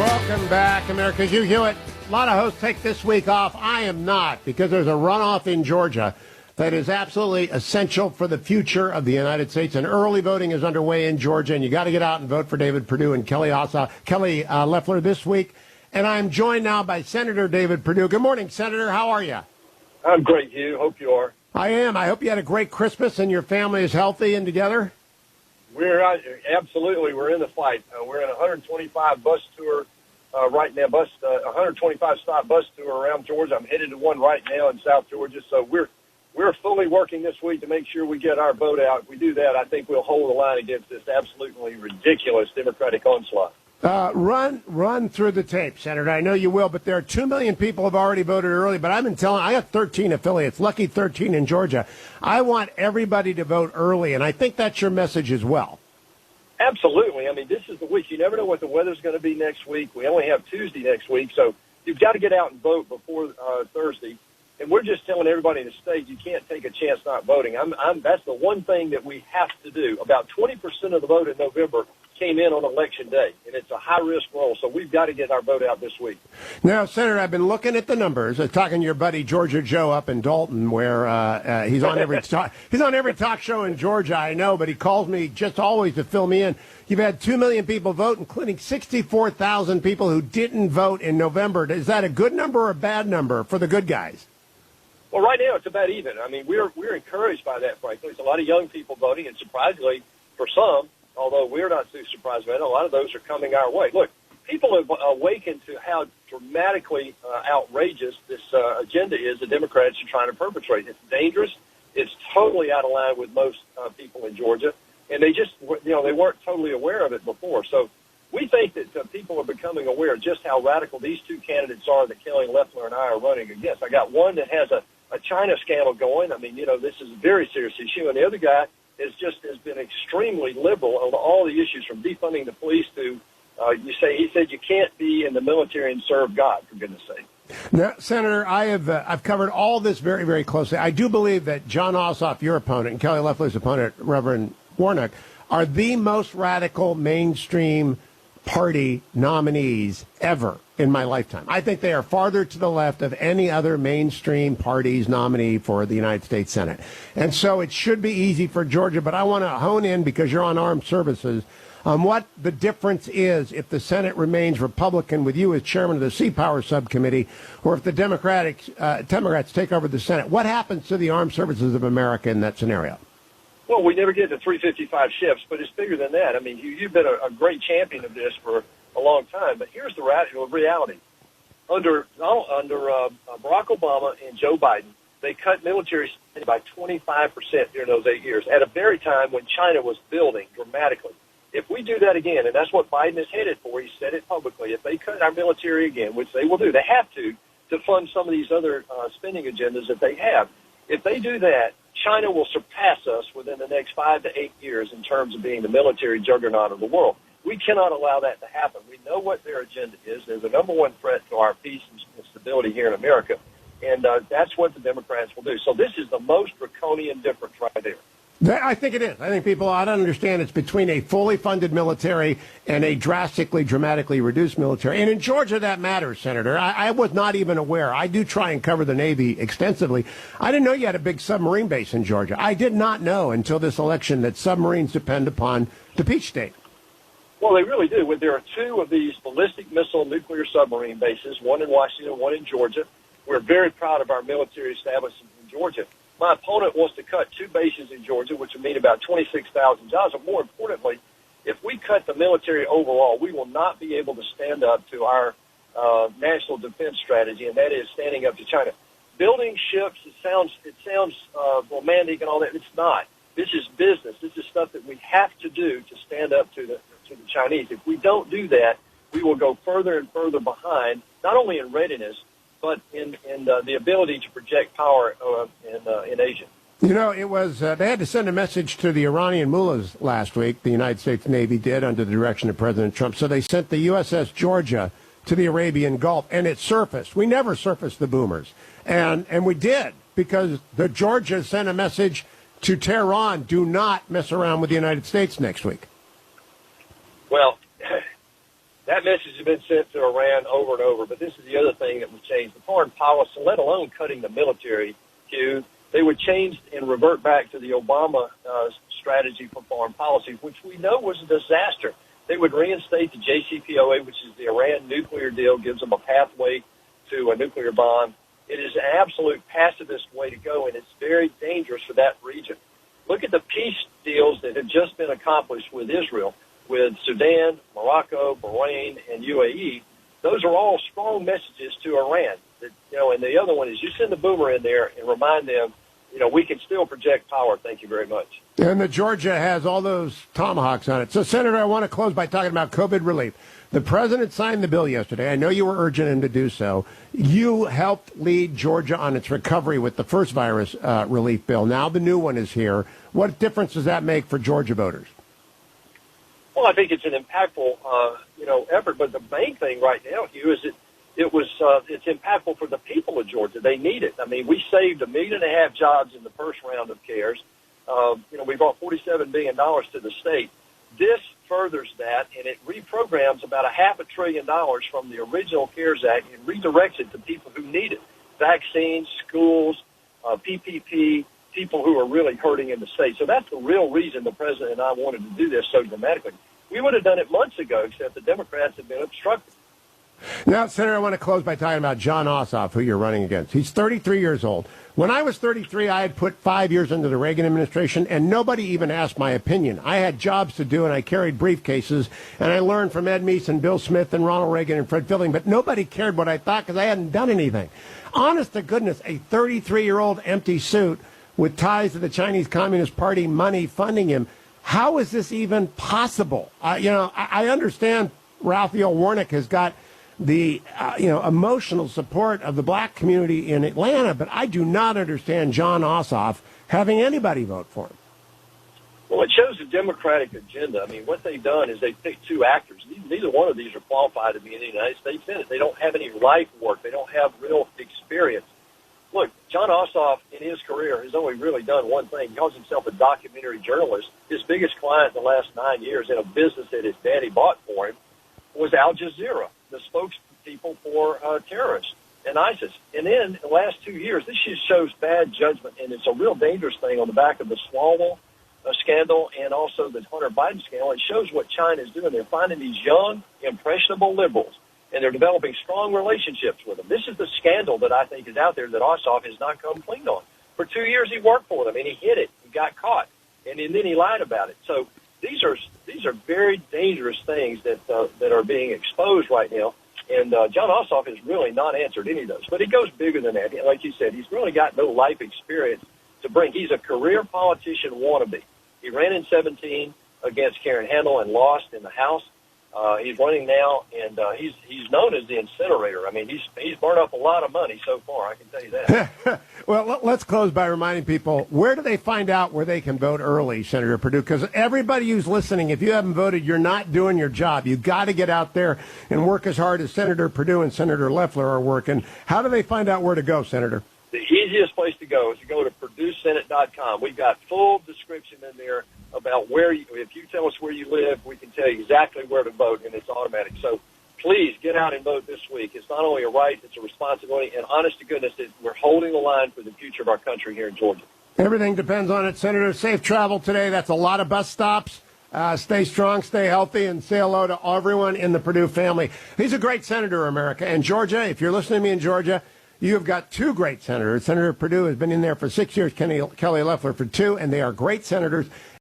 Welcome back, America. Hugh Hewitt. A lot of hosts take this week off. I am not, because there's a runoff in Georgia that is absolutely essential for the future of the United States. And early voting is underway in Georgia, and you got to get out and vote for David Perdue and Kelly Loeffler this week. And I'm joined now by Senator David Perdue. Good morning, Senator. How are you? I'm great, Hugh. Hope you are. I am. I hope you had a great Christmas and your family is healthy and together. Absolutely. We're in the fight. We're in a 125 bus tour right now. 125 stop bus tour around Georgia. I'm headed to one right now in South Georgia. So we're fully working this week to make sure we get our vote out. If we do that, I think we'll hold the line against this absolutely ridiculous Democratic onslaught. Run through the tape, Senator. I know you will, but there are 2 million people who have already voted early. But I got 13 affiliates, lucky 13 in Georgia. I want everybody to vote early, and I think that's your message as well. Absolutely. I mean, this is the week. You never know what the weather's going to be next week. We only have Tuesday next week, so you've got to get out and vote before Thursday. And we're just telling everybody in the state you can't take a chance not voting. That's the one thing that we have to do. About 20% of the vote in November came in on Election Day, and it's a high-risk role, so we've got to get our vote out this week. Now, Senator, I've been looking at the numbers, talking to your buddy Georgia Joe up in Dalton, where he's on every talk show in Georgia, I know, but he calls me just always to fill me in. You've had 2 million people vote, including 64,000 people who didn't vote in November. Is that a good number or a bad number for the good guys? Well, right now it's about even. I mean, we're encouraged by that, frankly. There's a lot of young people voting, and surprisingly, for some, although we're not too surprised by it, a lot of those are coming our way. Look, people have awakened to how dramatically outrageous this agenda is the Democrats are trying to perpetrate. It's dangerous. It's totally out of line with most people in Georgia, and they just, they weren't totally aware of it before. So we think that people are becoming aware of just how radical these two candidates are that Kelly Loeffler and I are running against. I got one that has a China scandal going. I mean, this is a very serious issue, and the other guy has been extremely liberal on all the issues, from defunding the police to he said you can't be in the military and serve God, for goodness sake. Now, Senator, I've covered all this very, very closely. I do believe that Jon Ossoff, your opponent, and Kelly Loeffler's opponent, Reverend Warnock, are the most radical mainstream party nominees ever in my lifetime. I think they are farther to the left of any other mainstream party's nominee for the United States Senate. And so it should be easy for Georgia, but I want to hone in, because you're on armed services, on what the difference is if the Senate remains Republican with you as chairman of the Sea Power Subcommittee, or if the Democrats take over the Senate. What happens to the armed services of America in that scenario? Well, we never get to 355 ships, but it's bigger than that. I mean, you've been a great champion of this for a long time, but here's the reality. Under Barack Obama and Joe Biden, they cut military spending by 25% during those 8 years, at a very time when China was building dramatically. If we do that again, and that's what Biden is headed for, he said it publicly, if they cut our military again, which they will do, they have to fund some of these other spending agendas that they have. If they do that, China will surpass us within the next 5 to 8 years in terms of being the military juggernaut of the world. We cannot allow that to happen. We know what their agenda is. They're the number one threat to our peace and stability here in America, and that's what the Democrats will do. So this is the most draconian difference right there. I think it is. I think people ought to understand it's between a fully funded military and a dramatically reduced military. And in Georgia, that matters, Senator. I was not even aware. I do try and cover the Navy extensively. I didn't know you had a big submarine base in Georgia. I did not know until this election that submarines depend upon the Peach State. Well, they really do. There are two of these ballistic missile nuclear submarine bases, one in Washington, one in Georgia. We're very proud of our military establishments in Georgia. My opponent wants to cut two bases in Georgia, which would mean about 26,000 jobs. But more importantly, if we cut the military overall, we will not be able to stand up to our national defense strategy, and that is standing up to China. Building ships, it sounds romantic and all that. It's not. This is business. This is stuff that we have to do to stand up to the Chinese. If we don't do that, we will go further and further behind, not only in readiness, but in the ability to project power in Asia. It was they had to send a message to the Iranian mullahs last week. The United States Navy did, under the direction of President Trump. So they sent the USS Georgia to the Arabian Gulf, and it surfaced. We never surfaced the boomers, and we did, because the Georgia sent a message to Tehran: do not mess around with the United States next week. Well, That message has been sent to Iran over and over. But this is the other thing that would change the foreign policy, let alone cutting the military, Hugh. They would change and revert back to the Obama strategy for foreign policy, which we know was a disaster. They would reinstate the JCPOA, which is the Iran nuclear deal, gives them a pathway to a nuclear bomb. It is an absolute pacifist way to go, and it's very dangerous for that region. Look at the peace deals that have just been accomplished with Israel, with Sudan, Morocco, Bahrain, and UAE. Those are all strong messages to Iran. That, and the other one is you send the boomer in there and remind them, we can still project power. Thank you very much. And the Georgia has all those tomahawks on it. So, Senator, I want to close by talking about COVID relief. The president signed the bill yesterday. I know you were urging him to do so. You helped lead Georgia on its recovery with the first virus relief bill. Now the new one is here. What difference does that make for Georgia voters? Well, I think it's an impactful, effort. But the main thing right now, Hugh, is it's impactful for the people of Georgia. They need it. I mean, we saved 1.5 million jobs in the first round of CARES. We brought $47 billion to the state. This furthers that, and it reprograms about $500 billion from the original CARES Act and redirects it to people who need it. Vaccines, schools, PPP, people who are really hurting in the state. So that's the real reason the president and I wanted to do this so dramatically. We would have done it months ago, except the Democrats have been obstructed. Now, Senator, I want to close by talking about Jon Ossoff, who you're running against. He's 33 years old. When I was 33, I had put 5 years into the Reagan administration, and nobody even asked my opinion. I had jobs to do, and I carried briefcases, and I learned from Ed Meese and Bill Smith and Ronald Reagan and Fred Filling, but nobody cared what I thought because I hadn't done anything. Honest to goodness, a 33-year-old empty suit with ties to the Chinese Communist Party, money funding him. How is this even possible? I understand Raphael Warnock has got the emotional support of the black community in Atlanta, but I do not understand Jon Ossoff having anybody vote for him. Well, it shows the Democratic agenda. I mean, what they've done is they picked two actors. Neither one of these are qualified to be in the United States Senate. They don't have any life work. They don't have real experience. Look, Jon Ossoff in his career has only really done one thing. He calls himself a documentary journalist. His biggest client in the last 9 years in a business that his daddy bought for him was Al Jazeera, the spokespeople for terrorists and ISIS. And then in the last 2 years, this just shows bad judgment, and it's a real dangerous thing on the back of the Swalwell scandal and also the Hunter Biden scandal. It shows what China is doing. They're finding these young, impressionable liberals, and they're developing strong relationships with them. This is the scandal that I think is out there that Ossoff has not come clean on. For 2 years, he worked for them, and he hid it. He got caught, and then he lied about it. So these are very dangerous things that are being exposed right now. And Jon Ossoff has really not answered any of those. But it goes bigger than that. Like you said, he's really got no life experience to bring. He's a career politician wannabe. He ran in 2017 against Karen Handel and lost in the House. He's running now, and he's known as the incinerator. I mean, he's burned up a lot of money so far, I can tell you that. Well, let's close by reminding people, where do they find out where they can vote early, Senator Perdue? Because everybody who's listening, if you haven't voted, you're not doing your job. You've got to get out there and work as hard as Senator Perdue and Senator Loeffler are working. How do they find out where to go, Senator? The easiest place to go is to go to PerdueSenate.com. We've got full description in there about if you tell us where you live, we can tell you exactly where to vote, and it's automatic. So please get out and vote this week. It's not only a right, it's a responsibility, and honest to goodness, we're holding the line for the future of our country here in Georgia. Everything depends on it, Senator. Safe travel today. That's a lot of bus stops. Stay strong, stay healthy, and say hello to everyone in the Perdue family. He's a great senator, America. And Georgia, if you're listening to me in Georgia, you have got two great senators. Senator Perdue has been in there for 6 years, Kelly Loeffler for 2, and they are great senators.